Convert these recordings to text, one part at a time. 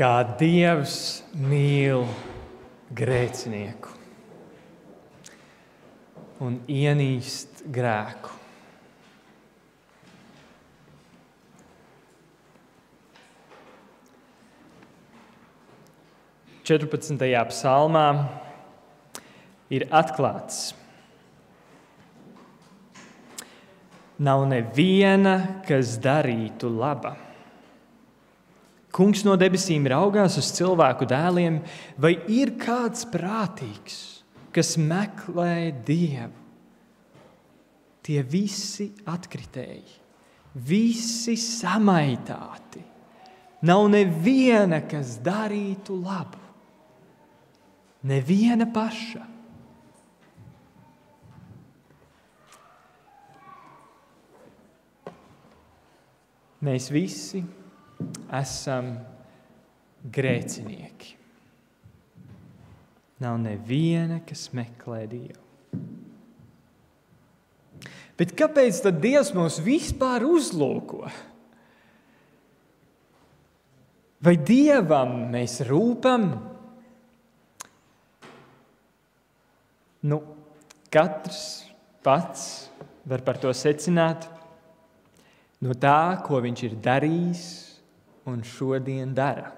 Kā Dievs mīl grēcinieku un ienīst grēku. Četrpadsmitajā psalmā ir atklāts: nav neviena, kas darītu laba. Kungs no debesīm raugās uz cilvēku dēliem, vai ir kāds prātīgs, kas meklē Dievu? Tie visi atkritēji, visi samaitāti. Nav neviena, kas darītu labu. Neviena paša. Mēs visi esam grēcinieki. Nav neviena, kas meklē Dievu. Bet kāpēc tad Dievs mūs vispār uzlūko? Vai Dievam mēs rūpam? Katrs pats var par to secināt no tā, ko viņš ir darījis un šodien dara.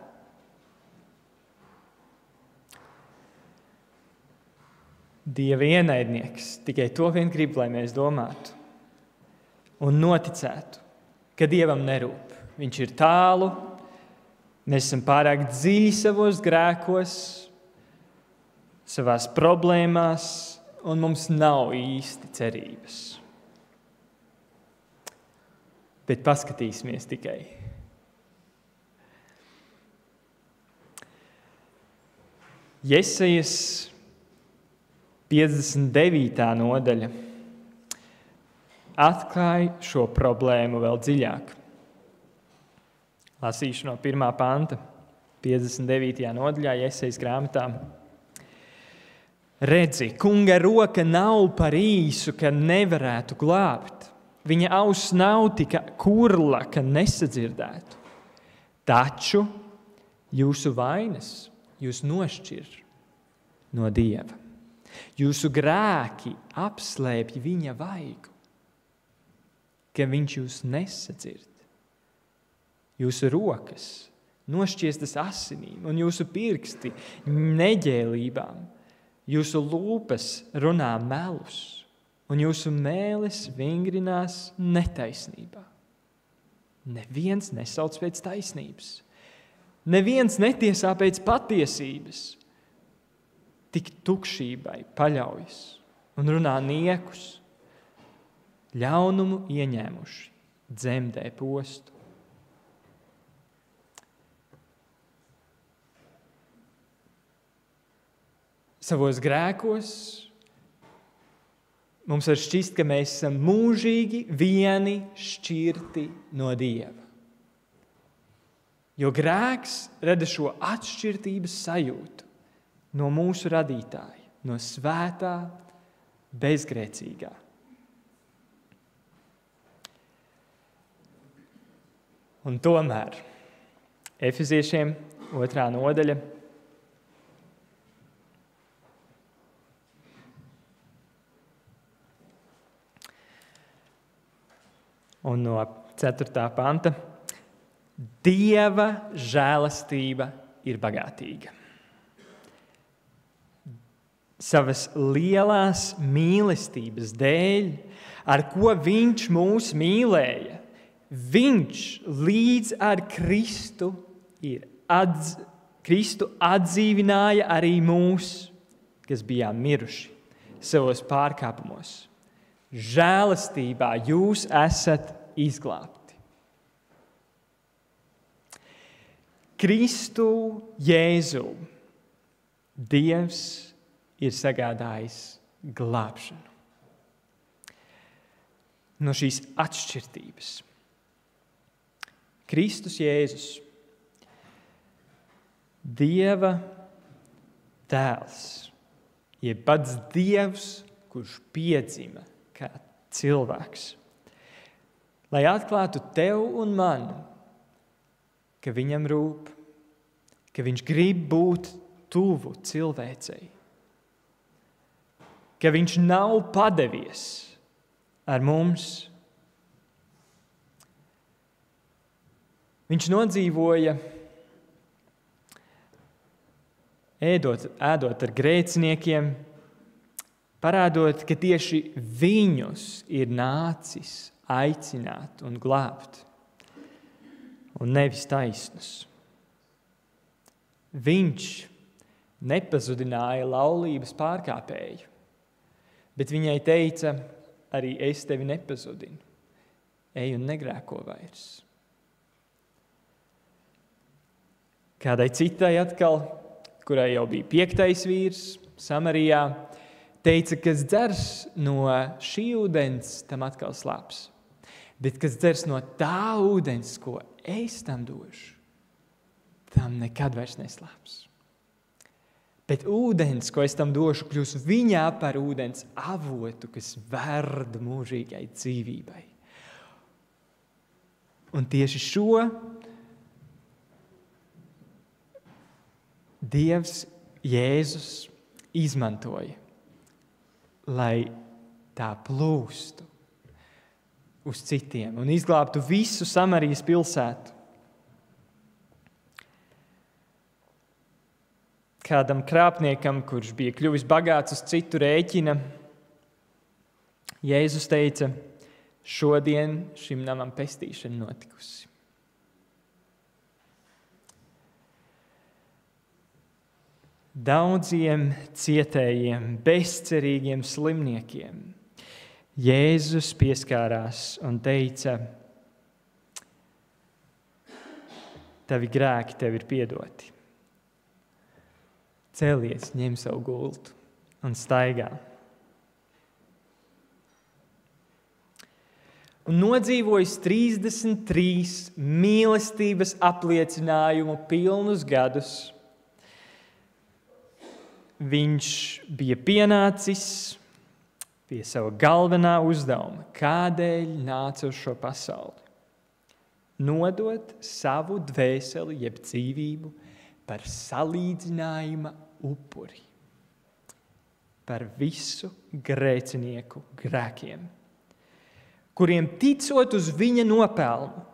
Dieva ienaidnieks tikai to vien grib, lai mēs domātu un noticētu, ka Dievam nerūp. Viņš ir tālu, mēs esam pārāk dziļi savos grēkos, savās problēmās, un mums nav īsti cerības. Bet paskatīsimies tikai. Jesajas 59. nodaļa atklāja šo problēmu vēl dziļāk. Lasīšu no 1. panta, 59. nodaļā Jesajas grāmatā. Redzi, kunga roka nav par īsu, ka nevarētu glābt. Viņa auss nav tik kurla, ka nesadzirdētu. Taču jūsu vainas jūs nošķir no Dieva. Jūsu grēki apslēpj viņa vaigu, ka viņš jūs nesadzird. Jūsu rokas nošķiestas asinīm un jūsu pirksti neģēlībām. Jūsu lūpas runā melus un jūsu mēlis vingrinās netaisnībā. Neviens nesauc pēc taisnības. Neviens netiesā pēc patiesības. Tik tukšībai paļaujas un runā niekus, ļaunumu ieņēmuši, dzemdē postu. Savos grēkos mums var šķist, ka mēs esam mūžīgi vieni šķirti no Dieva. Jo grēks rada šo atšķirtības sajūtu no mūsu radītāja, no svētā, bezgrēcīgā. Un tomēr Efeziešiem 2. nodaļa un no 4. panta. Dieva žēlastība ir bagātīga. Savas lielās mīlestības dēļ, ar ko viņš mūs mīlēja, viņš līdz ar Kristu atdzīvināja arī mūs, kas bijām miruši savos pārkāpumos. Žēlastībā jūs esat izglābti. Kristu Jēzu Dievs ir sagādājis glābšanu no šīs atšķirtības. Kristus Jēzus, Dieva dēls, jeb pats Dievs, kurš piedzima kā cilvēks, lai atklātu tev un man, ka viņam rūp ka viņš grib būt tuvu cilvēcei, ka viņš nav padevies ar mums. Viņš nodzīvoja ēdot ar grēciniekiem, parādot, ka tieši viņus ir nācis aicināt un glābt, un nevis taisnus. Viņš nepazudināja laulības pārkāpēju, bet viņai teica, arī es tevi nepazudinu, ej un negrēko vairs. Kādai citai atkal, kurai jau bija 5. vīrs Samarijā, teica, kas dzers no šī ūdens, tam atkal slāps. Bet kas dzers no tā ūdens, ko es tam došu, tam nekad vairs neslāps. Bet ūdens, ko es tam došu, kļūs viņā par ūdens avotu, kas verd mūžīgai dzīvībai. Un tieši šo Dievs, Jēzus, izmantoja, lai tā plūstu uz citiem un izglābtu visu Samarijas pilsētu. Kādam krāpniekam, kurš bija kļuvis bagāts uz citu rēķina, Jēzus teica, šodien šim namam pestīšana notikusi. Daudziem cietējiem, bezcerīgiem slimniekiem Jēzus pieskārās un teica, tavi grēki tev ir piedoti. Celies, ņem savu gultu un staigā. Un nodzīvojis 33 mīlestības apliecinājumu pilnus gadus, viņš bija pienācis pie sava galvenā uzdevuma, kādēļ nāca uz šo pasauli. Nodot savu dvēseli, jeb dzīvību, par salīdzinājuma upuri, par visu grēcinieku grēkiem, kuriem ticot uz viņa nopelnu,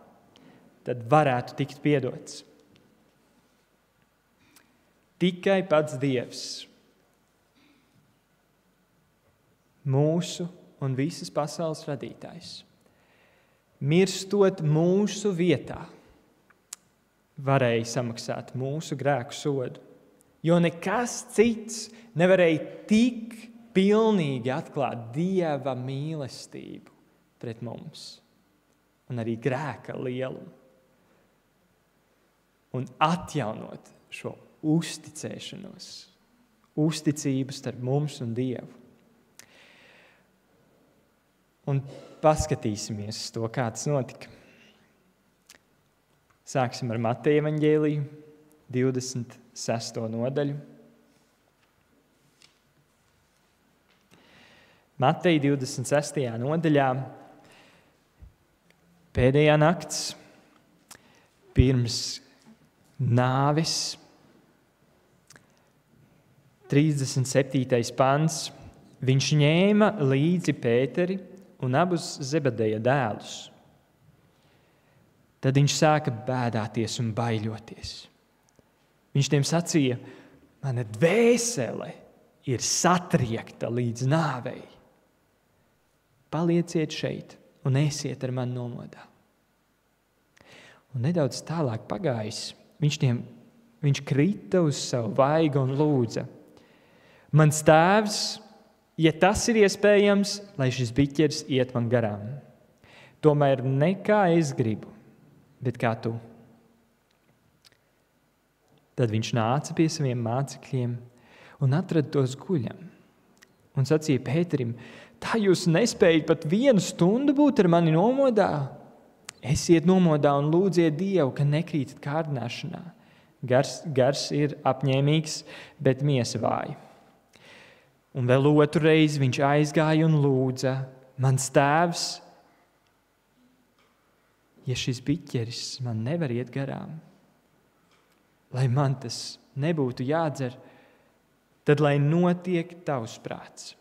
tad varētu tikt piedots. Tikai pats Dievs, mūsu un visas pasaules radītājs, mirstot mūsu vietā, varēja samaksāt mūsu grēku sodu, jo nekas cits nevarēja tik pilnīgi atklāt Dieva mīlestību pret mums un arī grēka lielumu un atjaunot šo uzticēšanos, uzticību starp mums un Dievu. Un paskatīsimies uz to, kā tas notika. Sāksim ar Mateja evaņģēliju, 26. nodaļu. Mateja 26. nodaļā pēdējā nakts pirms nāves, 37. pants, viņš ņēma līdzi Pēteri un abus Zebedeja dēlus. Tad viņš sāka bēdāties un baiļoties. Viņš tiem sacīja, mana dvēsele ir satriekta līdz nāvei. Palieciet šeit un esiet ar mani nomodā. Un nedaudz tālāk pagājis, viņš krita uz savu vaigu un lūdza, mans tēvs, ja tas ir iespējams, lai šis biķeris iet man garām. Tomēr ne kā es gribu, bet kā tu. Tad viņš nāca pie saviem mācekļiem un atrada tos guļam. Un sacīja Pēterim, tā jūs nespējat pat 1 stundu būt ar mani nomodā? Esiet nomodā un lūdziet Dievu, ka nekrītat kārdināšanā. Gars ir apņēmīgs, bet miesa vāja. Un vēl otru reizi viņš aizgāja un lūdza, mans tēvs, ja šis biķeris man nevar iet garām, lai man tas nebūtu jādzer, tad lai notiek tavs prāts.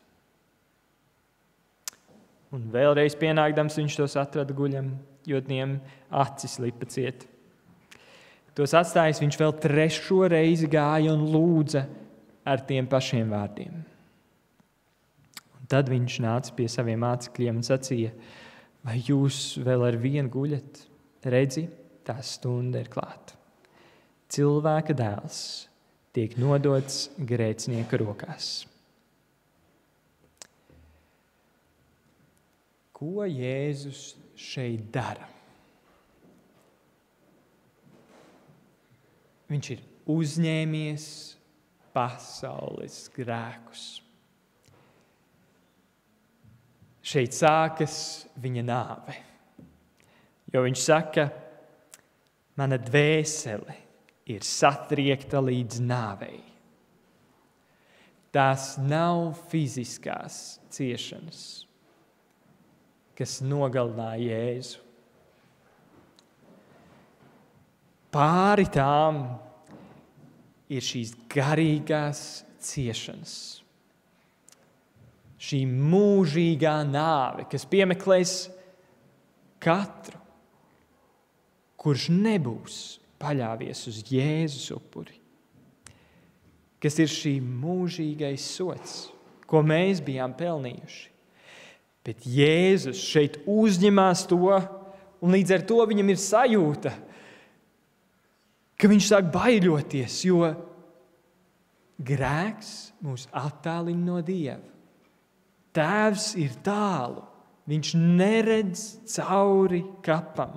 Un vēlreiz pienākdams viņš tos atrada guļam, jo tiem acis lipa ciet. Tos atstājis, viņš vēl 3. reizi gāja un lūdza ar tiem pašiem vārdiem. Un tad viņš nāca pie saviem mācekļiem un sacīja: vai jūs vēl ar vienu guļat? Redzi, tā stunda ir klāta. Cilvēka dēls tiek nodots grēcinieka rokās. Ko Jēzus šeit dara? Viņš ir uzņēmies pasaules grēkus. Šeit sākas viņa nāve, jo viņš saka, mana dvēsele ir satriekta līdz nāvei. Tās nav fiziskās ciešanas, kas nogalināja Jēzu. Pāri tām ir šīs garīgās ciešanas. Šī mūžīgā nāve, kas piemeklēs katru, kurš nebūs paļāvies uz Jēzus upuri. Kas ir šī mūžīgais sots, ko mēs bijām pelnījuši. Bet Jēzus šeit uzņemās to, un līdz ar to viņam ir sajūta, ka viņš sāk baiļoties, jo grēks mūs attālina no Dieva. Tēvs ir tālu, viņš neredz cauri kapam.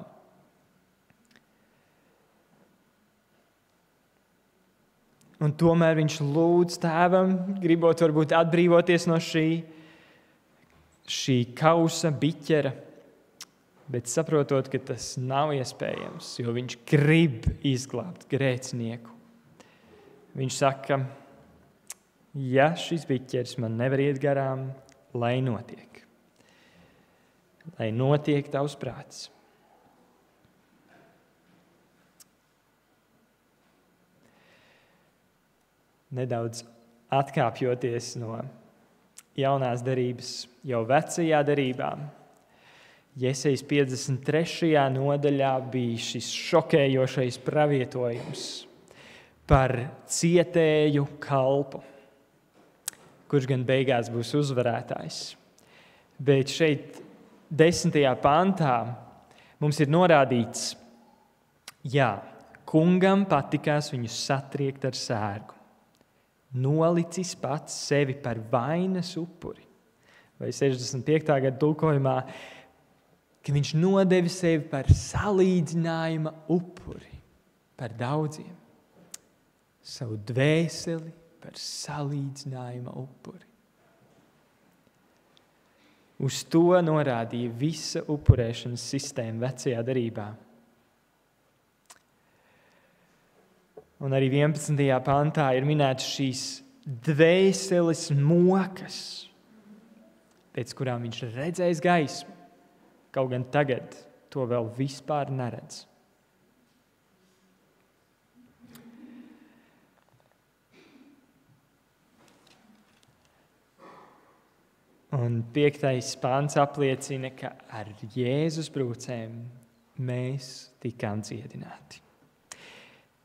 Un tomēr viņš lūdz tēvam, gribot varbūt atbrīvoties no šī kausa biķera, bet saprotot, ka tas nav iespējams, jo viņš grib izglābt grēcinieku. Viņš saka, ja šis biķeris man nevar iet garām, lai notiek. Lai notiek tavs prāts. Nedaudz atkāpjoties no jaunās derības, jau vecajā derībā, Jesejas 53. nodaļā bija šis šokējošais pravietojums par cietēju kalpu, kurš gan beigās būs uzvarētājs. Bet šeit 10. pantā mums ir norādīts, jā, kungam patikās viņus satriekt ar sērgu, nolicis pats sevi par vainas upuri. Vai 65. gada tulkojumā, ka viņš nodevi sevi par salīdzinājuma upuri, par daudziem. Savu dvēseli par salīdzinājuma upuri. Uz to norādīja visa upurēšanas sistēma vecajā derībā. Un arī 11. pantā ir minētas šīs dvēseles mokas, pēc kurām viņš redzēs gaismu, kaut gan tagad to vēl vispār neredz. Un 5. pants apliecina, ka ar Jēzus brūcēm mēs tikām dziedināti.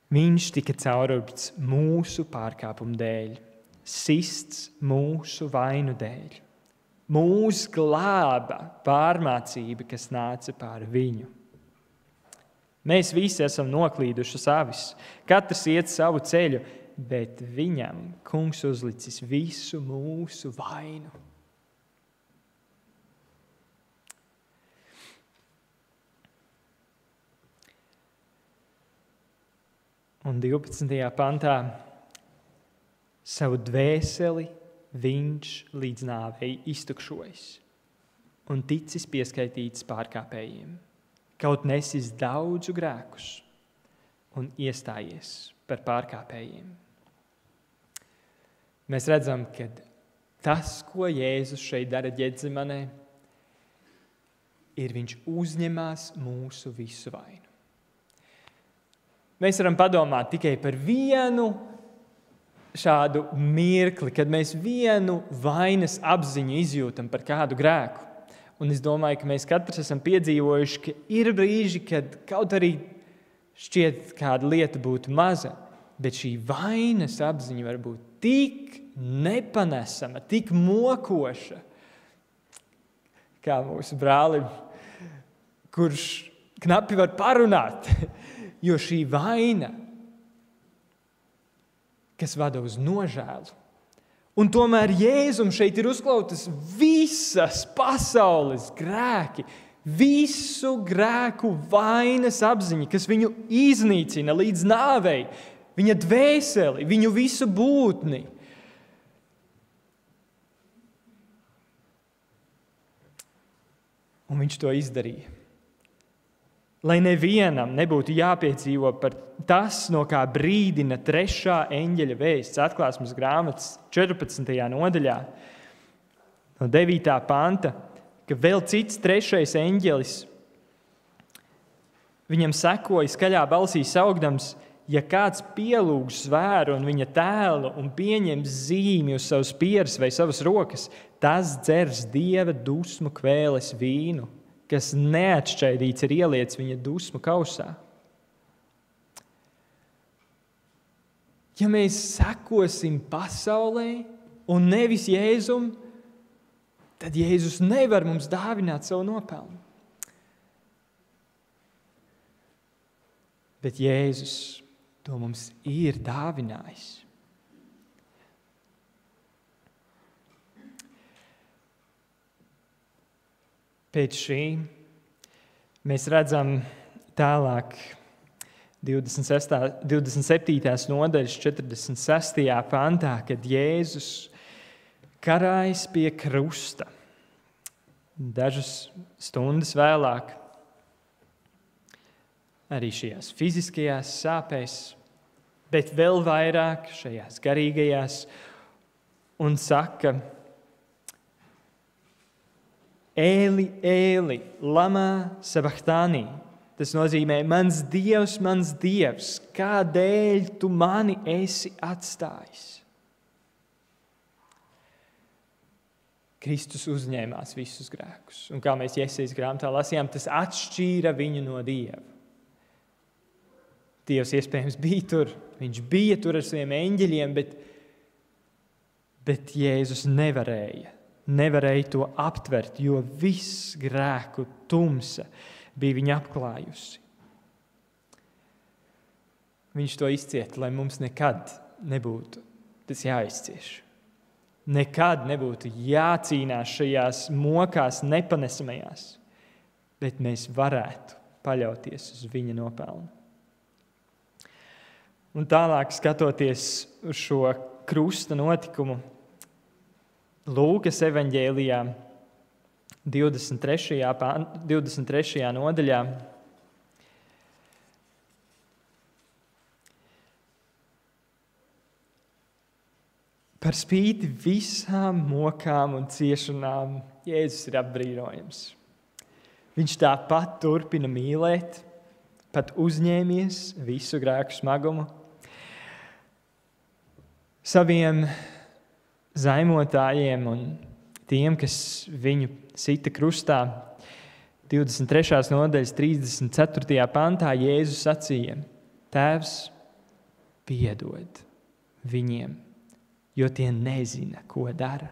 Viņš tika caurupts mūsu pārkāpumu dēļ, sists mūsu vainu dēļ. Mūs glāba pārmācība, kas nāca pār viņu. Mēs visi esam noklīduši savis, katrs iet savu ceļu, bet viņam kungs uzlicis visu mūsu vainu. Un 12. pantā savu dvēseli viņš līdz nāvei iztukšojis un ticis pieskaitīts pārkāpējiem, kaut nesis daudzu grēkus un iestājies par pārkāpējiem. Mēs redzam, ka tas, ko Jēzus šeit dara Ģetsemanē, ir viņš uzņemās mūsu visu vainu. Mēs varam padomāt tikai par vienu šādu mirkli, kad mēs vienu vainas apziņu izjūtam par kādu grēku. Un es domāju, ka mēs katrs esam piedzīvojuši, ka ir brīži, kad kaut arī šķiet kāda lieta būtu maza, bet šī vainas apziņa var būt tik nepanesama, tik mokoša, kā mūsu brālim, kurš knapi var parunāt, jo šī vaina, kas vada uz nožēlu. Un tomēr Jēzum šeit ir uzklautas visas pasaules grēki, visu grēku vainas apziņa, kas viņu iznīcina līdz nāvei, viņa dvēseli, viņu visu būtni. Un viņš to izdarīja. Lai nevienam nebūtu jāpiedzīvo par tas, no kā brīdina 3. eņģeļa vēsts Atklāsmes grāmatas 14. nodaļā, no 9. panta, ka vēl cits 3. eņģelis viņam sekoja skaļā balsī saukdams, ja kāds pielūgs zvēru un viņa tēlu un pieņems zīmi uz savas pieres vai savas rokas, tas dzers Dieva dusmu kvēles vīnu, kas neatšķaidīts ir ieliets viņa dusmu kausā. Ja mēs sekosim pasaulē un nevis Jēzum, tad Jēzus nevar mums dāvināt savu nopelnu. Bet Jēzus to mums ir dāvinājis. Pēc šī mēs redzam tālāk 27. nodaļas 46. pantā, kad Jēzus karājas pie krusta. Dažas stundas vēlāk, arī šajās fiziskajās sāpēs, bet vēl vairāk šajās garīgajās, un saka: Ēli, ēli, lamā sabachtānī. Tas nozīmē, mans Dievs, kādēļ tu mani esi atstājis? Kristus uzņēmās visus grēkus. Un kā mēs Jesajas grāmatā lasījām, tas atšķīra viņu no Dieva. Dievs iespējams bija tur, viņš bija tur ar saviem eņģeļiem, bet Jēzus nevarēja to aptvert, jo viss grēku tumsa bija viņa apklājusi. Viņš to izcieta, lai mums nekad nebūtu tas jāizcieš. Nekad nebūtu jācīnās šajās mokās nepanesamajās, bet mēs varētu paļauties uz viņa nopelnu. Un tālāk skatoties uz šo krusta notikumu, Lūkas evaņģēlijā 23. nodaļā par spīti visām mokām un ciešanām Jēzus ir apbrīnojams. Viņš tāpat turpina mīlēt, pat uzņēmies visu grēku smagumu. Saviem zaimotājiem un tiem, kas viņu sita krustā, 23. nodaļas 34. pantā Jēzus sacīja: Tēvs, piedod viņiem, jo tie nezina, ko dara.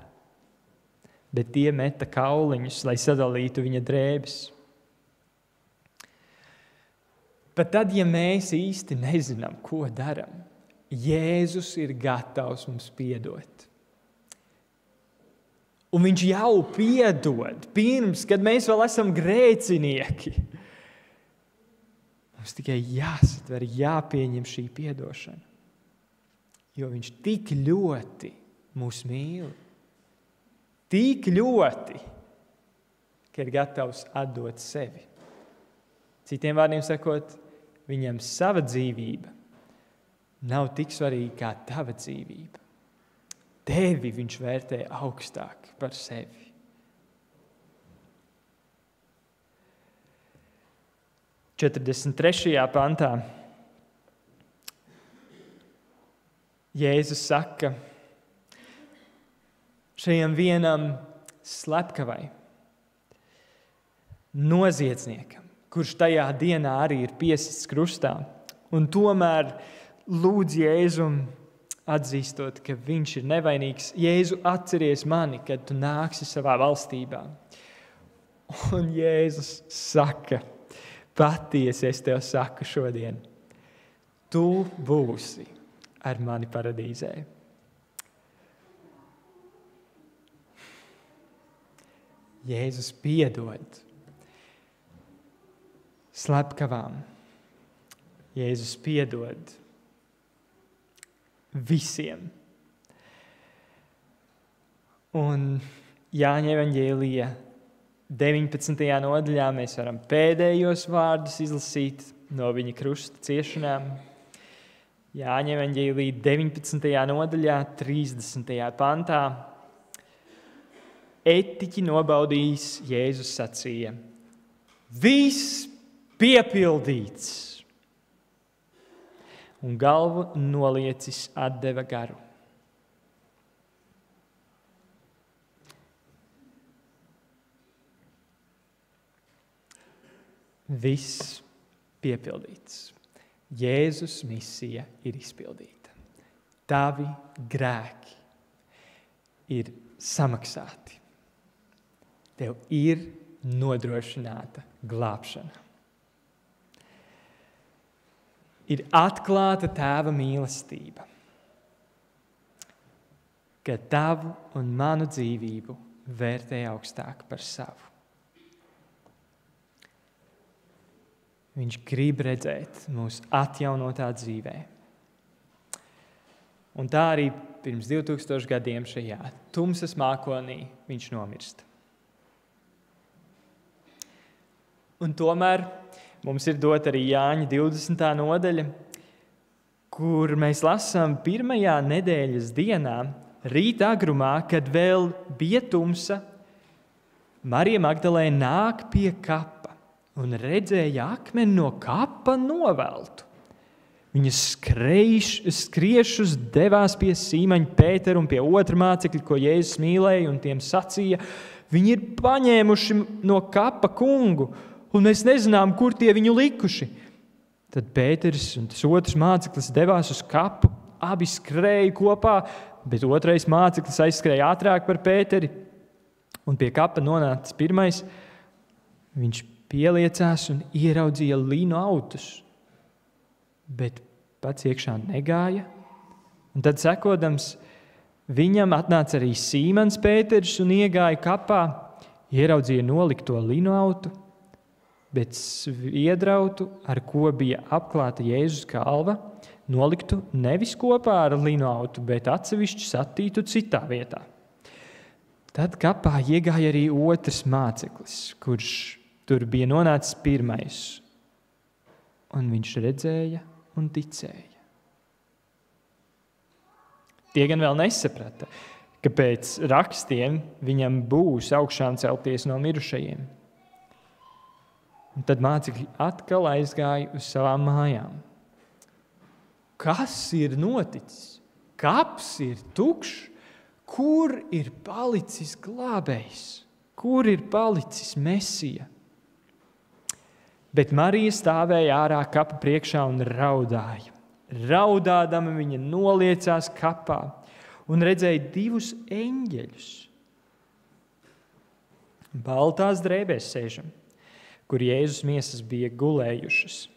Bet tie meta kauliņus, lai sadalītu viņa drēbes. Pat tad, ja mēs īsti nezinām, ko daram, Jēzus ir gatavs mums piedot. Un viņš jau piedod pirms, kad mēs vēl esam grēcinieki. Mums tikai jāsatver, jāpieņem šī piedošana. Jo viņš tik ļoti mūs mīl. Tik ļoti, ka ir gatavs atdot sevi. Citiem vārdiem sakot, viņam sava dzīvība nav tik svarīga kā tava dzīvība. Tevi viņš vērtē augstāk par sevi. – 43. pantā Jēzus saka šajam vienam slepkavai, noziedzniekam, kurš tajā dienā arī ir piesists krustā, un tomēr lūdz Jēzum, atzīstot, ka viņš ir nevainīgs. Jēzu, atceries mani, kad tu nāksi savā valstībā. Un Jēzus saka, patiesi es tev saku šodien, tu būsi ar mani paradīzē. Jēzus piedod slepkavām. Jēzus piedod visiem. Un Jāņa evaņģēlija 19. nodaļā mēs varam pēdējos vārdus izlasīt no viņa krusta ciešanām. Jāņa evaņģēlija 19. nodaļā 30. pantā. Etiķi nobaudījis, Jēzus sacīja: viss piepildīts! Un galvu noliecis atdeva garu. Viss piepildīts. Jēzus misija ir izpildīta. Tavi grēki ir samaksāti. Tev ir nodrošināta glābšana. Ir atklāta Tēva mīlestība, ka tavu un manu dzīvību vērtē augstāk par savu. Viņš grib redzēt mūs atjaunotā dzīvē. Un tā arī pirms 2000 gadiem šajā tumsas mākonī viņš nomirst. Un tomēr mums ir dota arī Jāņa 20. nodaļa, kur mēs lasām pirmajā nedēļas dienā, rīta agrumā, kad vēl bija tumsa, Marija Magdalēna nāk pie kapa un redzēja akmeni no kapa noveltu. Viņa skriešus devās pie Sīmaņa Pētera un pie otra mācekļa, ko Jēzus mīlēja, un tiem sacīja: viņi ir paņēmuši no kapa kungu, un mēs nezinām, kur tie viņu likuši. Tad Pēters un tas otrs māceklis devās uz kapu, abi skrēja kopā, bet otrais māceklis aizskrēja ātrāk par Pēteri. Un pie kapa nonācis pirmais, viņš pieliecās un ieraudzīja līnu autus, bet pats iekšā negāja. Un tad sekodams viņam atnāca arī Sīmans Pēters un iegāja kapā, ieraudzīja nolikto līnu autu, bet sviedrautu, ar ko bija apklāta Jēzus galva, noliktu nevis kopā ar līnu autu, bet atsevišķi satītu citā vietā. Tad kapā iegāja arī otrs māceklis, kurš tur bija nonācis pirmais, un viņš redzēja un ticēja. Tie gan vēl nesaprata, ka pēc rakstiem viņam būs augšām celties no mirušajiem. Un tad mācekļi atkal aizgāja uz savām mājām. Kas ir noticis? Kaps ir tukšs. Kur ir palicis glābējs? Kur ir palicis Mesija? Bet Marija stāvēja ārā kapa priekšā un raudāja. Raudādama viņa noliecās kapā un redzēja divus eņģeļus. Baltās drēbēs sēžam, kur Jēzus miesas bija gulējušas,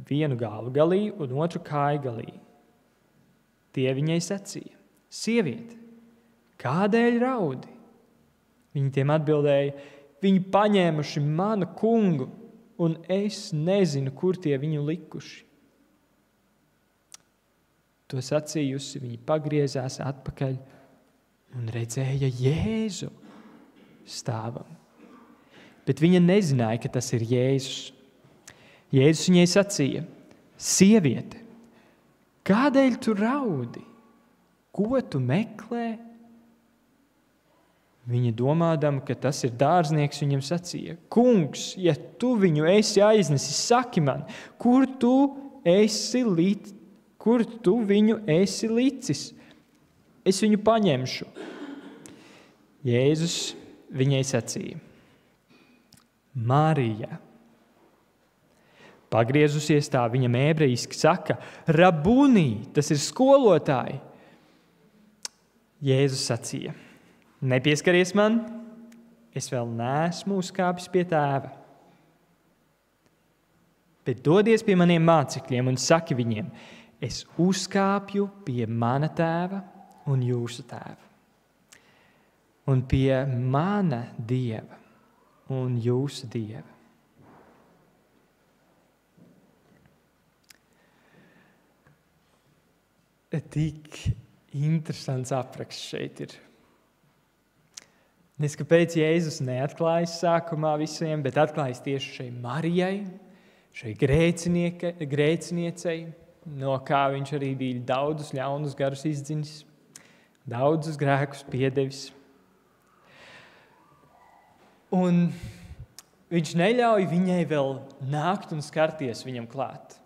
vienu galvu galī un otru kāju galī. Tie viņai sacīja: sieviete, kādēļ raudi? Viņi tiem atbildēja: viņi paņēmuši manu kungu, un es nezinu, kur tie viņu likuši. To sacījusi, viņa pagriezās atpakaļ un redzēja Jēzu stāvam. Bet viņa nezināja, ka tas ir Jēzus. Jēzus viņai sacīja: sieviete, kādēļ tu raudi? Ko tu meklē? Viņa domādama, ka tas ir dārznieks, viņam sacīja: kungs, ja tu viņu esi aiznesis, saki man, kur tu esi kur tu viņu esi licis? Es viņu paņemšu. Jēzus viņai sacīja: Marija. Pagriezusies tā, viņam ebrejiski saka: Rabunī, tas ir skolotāji. Jēzus sacīja: Nepieskaries man, es vēl neesmu uzkāpis pie tēva. Bet dodies pie maniem mācekļiem un saki viņiem: Es uzkāpju pie mana tēva un jūsu tēva, un pie mana Dieva un jūsu Dieva. Tik interesants apraksts šeit ir. Nes kāpēc Jēzus neatklājas sākumā visiem, bet atklājas tieši šai Marijai, šai grēciniecei, no kā viņš arī bija daudzus ļaunus garus izdzinis, daudzus grēkus piedevis. Un viņš neļauj viņai vēl nākt un skarties viņam klāt.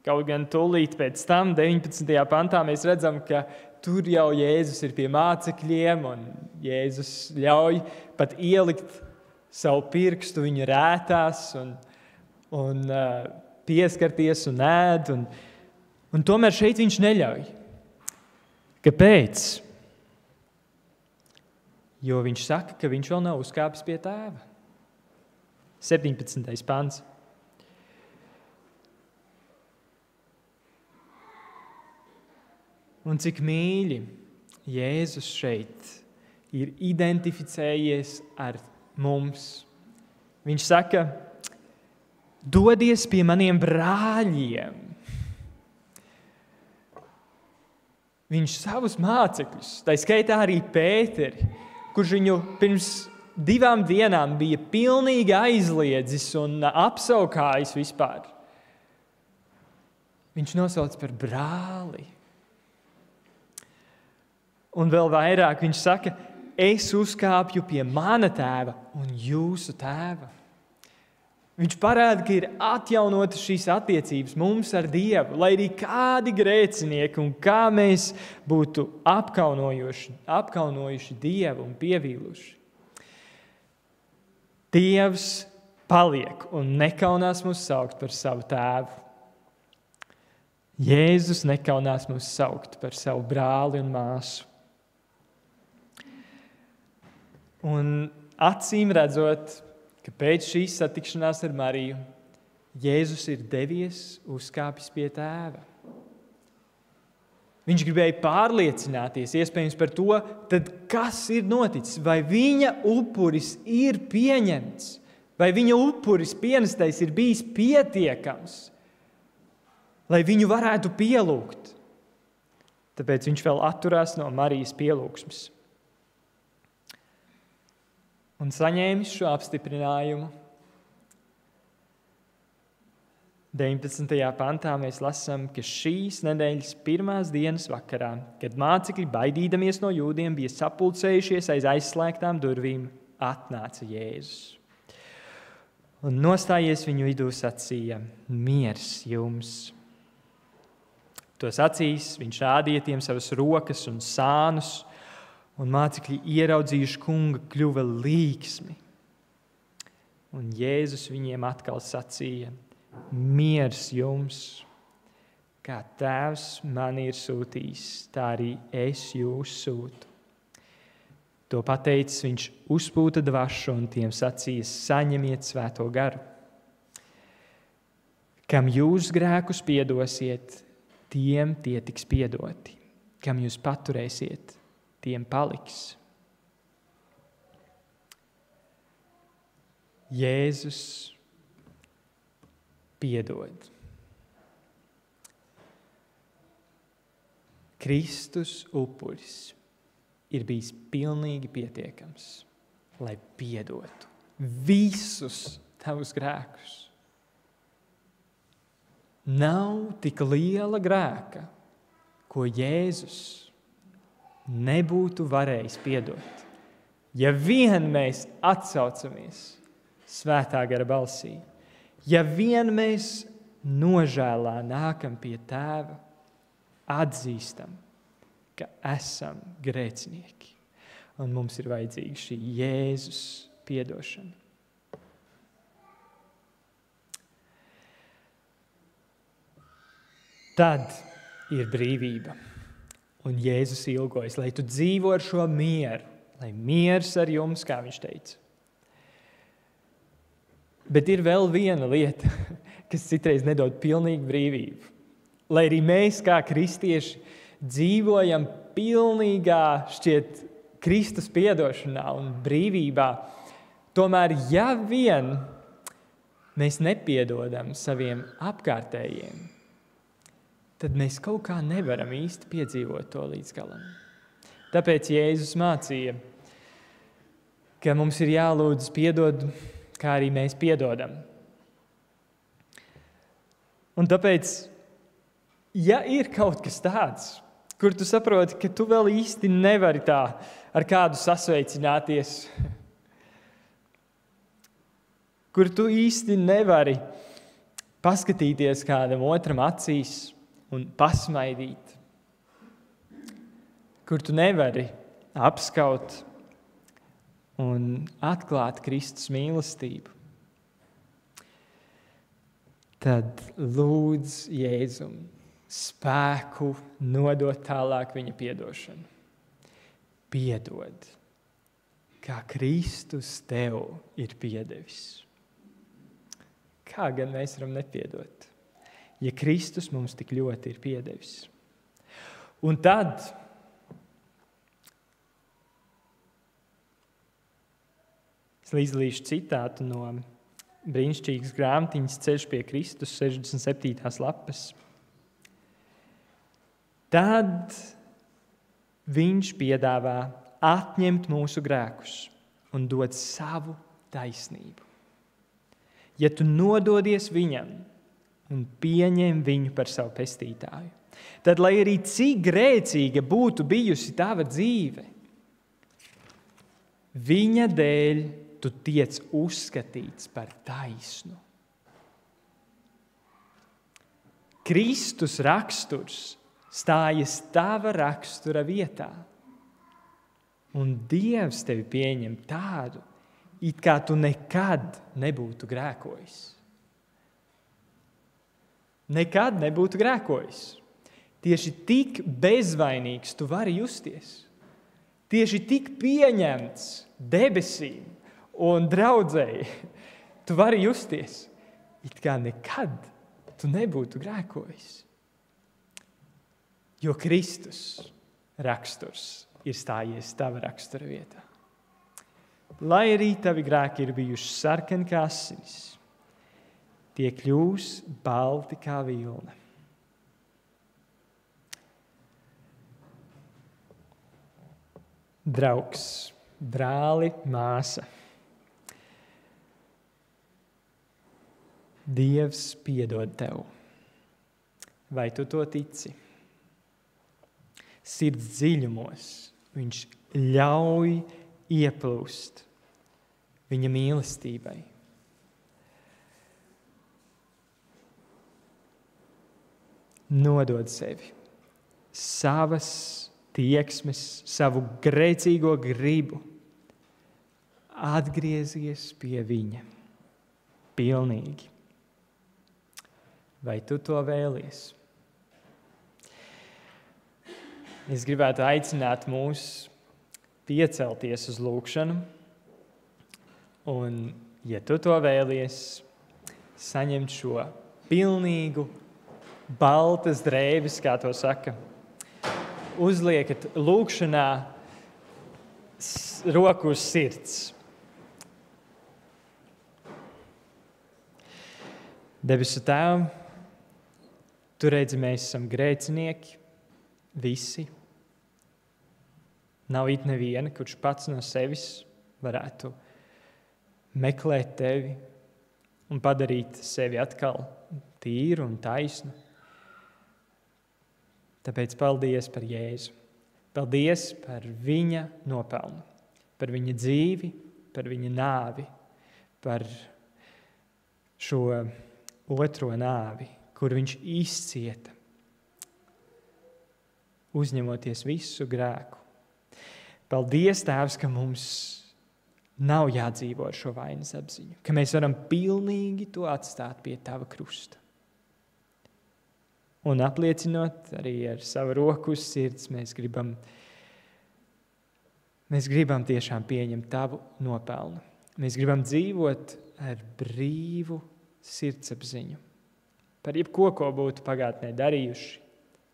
Kaut gan tūlīt pēc tam, 19. pantā, mēs redzam, ka tur jau Jēzus ir pie mācekļiem, un Jēzus ļauj pat ielikt savu pirkstu viņu rētās un pieskarties un ēd. Un tomēr šeit viņš neļauj. Kāpēc? Jo viņš saka, ka viņš vēl nav uzkāpis pie tēva. 17. pants. Un cik mīļi Jēzus šeit ir identificējies ar mums. Viņš saka: Dodies pie maniem brāļiem. Viņš savus mācekļus, tā skaitā arī Pēteri, kurš viņu pirms 2 dienām bija pilnīgi aizliedzis un apsaukājis vispār. Viņš nosauc par brāli. Un vēl vairāk viņš saka: Es uzkāpju pie mana tēva un jūsu tēva. Viņš parāda, ka ir atjaunotas šīs attiecības mums ar Dievu, lai arī kādi grēcinieki un kā mēs būtu apkaunojuši Dievu un pievīluši. Dievs paliek un nekaunās mūs saukt par savu tēvu. Jēzus nekaunās mūs saukt par savu brāli un māsu. Un acīm redzot, ka pēc šīs satikšanās ar Mariju Jēzus ir devies uzkāpis pie tēva. Viņš gribēja pārliecināties iespējams par to, tad kas ir noticis, vai viņa upuris ir pieņemts, vai viņa upuris pienestais ir bijis pietiekams, lai viņu varētu pielūgt. Tāpēc viņš vēl atturās no Marijas pielūgsmes. Un saņēmis šo apstiprinājumu, 19. pantā mēs lasām, ka šīs nedēļas pirmās dienas vakarā, kad mācekļi, baidīdamies no jūdiem, bija sapulcējušies aiz aizslēgtām durvīm, atnāca Jēzus. Un nostājies viņu vidū sacīja: Miers jums! To sacījis, viņš rādīja tiem savas rokas un sānus, un mācekļi ieraudzījuši kunga kļuva līksmi. Un Jēzus viņiem atkal sacīja: Miers jums! Kā Tēvs mani ir sūtījis, tā arī es jūs sūtu. To pateicis, viņš uzpūta dvašu un tiem sacīja: Saņemiet Svēto garu. Kam jūs grēkus piedosiet, tiem tie tiks piedoti. Kam jūs paturēsiet, tiem paliks. Jēzus piedod. Kristus upuris ir bijis pilnīgi pietiekams, lai piedotu visus tavus grēkus. Nav tik liela grēka, ko Jēzus nebūtu varējis piedot, ja vien mēs atsaucamies Svētā gara balsī, ja vien mēs nožēlā nākam pie Tēva atzīstam, ka esam grēcinieki. Un mums ir vajadzīga šī Jēzus piedošana. Tad ir brīvība. Un Jēzus ilgojas, lai tu dzīvo ar šo mieru, lai miers ar jums, kā viņš teica. Bet ir vēl viena lieta, kas citreiz nedod pilnīgu brīvību. Lai arī mēs, kā kristieši, dzīvojam pilnīgā, šķiet, Kristus piedošanā un brīvībā, tomēr, ja vien mēs nepiedodam saviem apkārtējiem, tad mēs kaut kā nevaram īsti piedzīvot to līdz galam. Tāpēc Jēzus mācīja, ka mums ir jālūdz piedod, kā arī mēs piedodam. Un tāpēc, ja ir kaut kas tāds, kur tu saproti, ka tu vēl īsti nevari tā ar kādu sasveicināties, kur tu īsti nevari paskatīties kādam otram acīs un pasmaidīt, kur tu nevari apskaut un atklāt Kristus mīlestību, tad lūdz Jēzum spēku nodot tālāk viņa piedošanu. Piedod, kā Kristus tev ir piedevis. Kā gan mēs varam nepiedot, ja Kristus mums tik ļoti ir piedevis? Un tad es izlīšu citātu no brīnišķīgas grāmatiņas Ceļš pie Kristus, 67. lapas. Tad viņš piedāvā atņemt mūsu grēkus un dot savu taisnību. Ja tu nododies viņam un pieņem viņu par savu pestītāju, tad, lai arī cik grēcīga būtu bijusi tava dzīve, viņa dēļ tu tiec uzskatīts par taisnu. Kristus raksturs stājas tava rakstura vietā, un Dievs tevi pieņem tādu, it kā tu nekad nebūtu grēkojis. Nekad nebūtu grēkojis. Tieši tik bezvainīgs tu vari justies. Tieši tik pieņemts debesīm un draudzēji tu vari justies, it kā nekad tu nebūtu grēkojis. Jo Kristus raksturs ir stājies tava rakstura vietā. Lai arī tavi grēki ir bijuši sarkani kā asinis, tie kļūs balti kā vilna. Draugs, brāli, māsa, Dievs piedod tev. Vai tu to tici? Sirds dziļumos viņš ļauj ieplūst viņa mīlestībai. Nodod sevi, savas tieksmes, savu grēcīgo gribu, atgriezies pie viņa pilnīgi. Vai tu to vēlies? Es gribētu aicināt mūs piecelties uz lūkšanu, un, ja tu to vēlies, saņemt šo pilnīgu baltas drēbes, kā to saka, uzliekat lūkšanā roku uz sirds. Debesu Tēvam, tu redzi, mēs esam grēcinieki, visi. Nav it neviena, kurš pats no sevis varētu meklēt tevi un padarīt sevi atkal tīru un taisnu. Tāpēc paldies par Jēzu. Paldies par viņa nopelnu, par viņa dzīvi, par viņa nāvi, par šo otro nāvi, kur viņš izcieta uzņemoties visu grēku. Paldies, Tēvs, ka mums nav jādzīvo ar šo vainas apziņu, ka mēs varam pilnīgi to atstāt pie Tava krusta. Un apliecinot arī ar savu roku uz sirds, mēs gribam tiešām pieņemt Tavu nopelnu. Mēs gribam dzīvot ar brīvu sirdsapziņu. Par jebko, ko būtu pagātnē darījuši,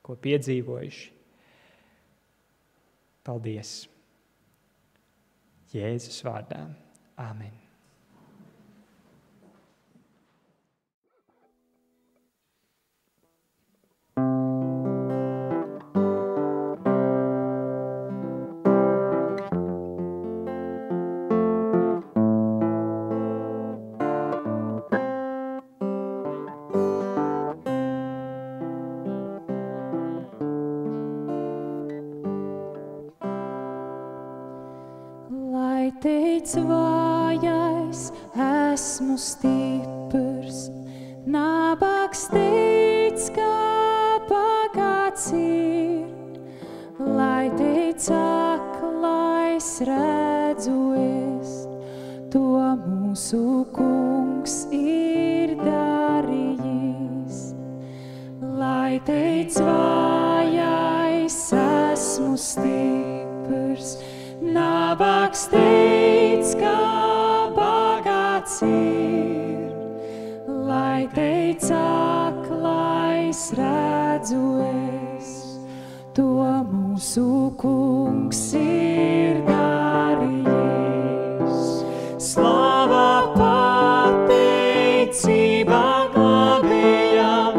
ko piedzīvojuši. Paldies! Jēzus vārdā. Āmen. Teic vājais, esmu stiprs, nabaks teic, kā bagāts ir. Lai teic aklais, redzu es, to mūsu kungs ir darījis. Lai teic vājais, esmu stiprs, nabaks teic, kā bagāts ir. Lai teic aklais, redzu es, to mūsu kungs ir darījis. Slava pateicība glābējam,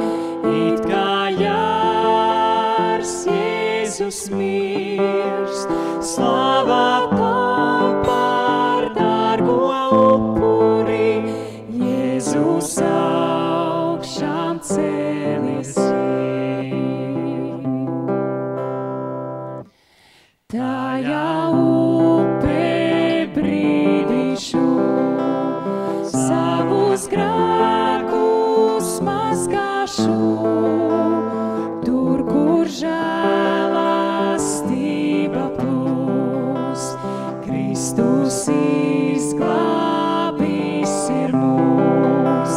it kā jārs Jēzus mirst. Slava Tam par dārgo upuri, Jēzus augšām cēlies. Tajā upē brīdīšu, savus grēkus mazgāšu, tur, kur žēlastība plūst, Kristus izglābis ir mūs.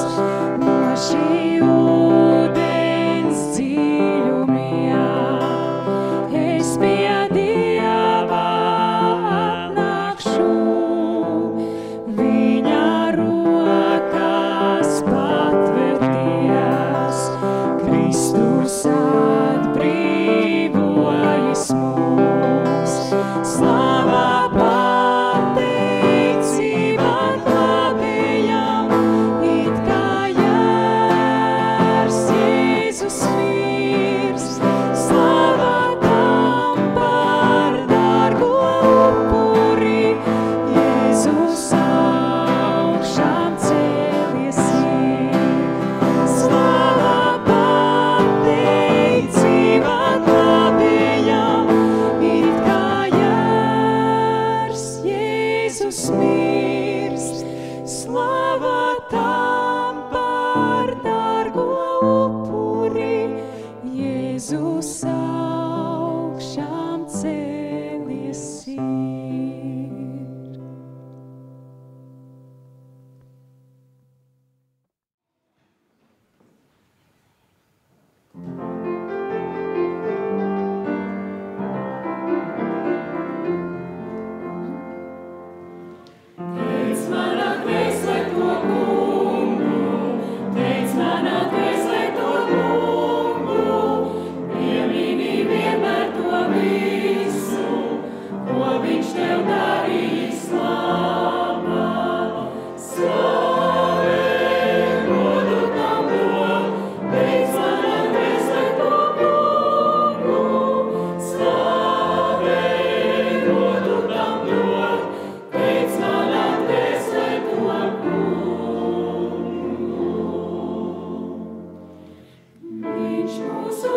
No šī ūdens dziļumiem es pie Dieva atnākšu, viņa rokās patverties, Kristus atbrīvojis mūs. Slava pateicība glābējam, it kā jārs Jēzus mirst. Slava Tam par dārgo upuri, Jēzus augšām cēlies ir. Slava pateicība glābējam, it kā jārs Jēzus mirst. Slava Tam par dārgo upuri, Jēzus augšām cēlies ir. Teic manā dvēselē to kungu, teic manā dvēselē to kungu, piemini vienmēr to visu, ko viņš tev darījis labā. Slavē, godu tam dod, teic manā dvēselē to kungu, slavē, godu tam dod, teic manā dvēselē to kungu. Viņš mūsu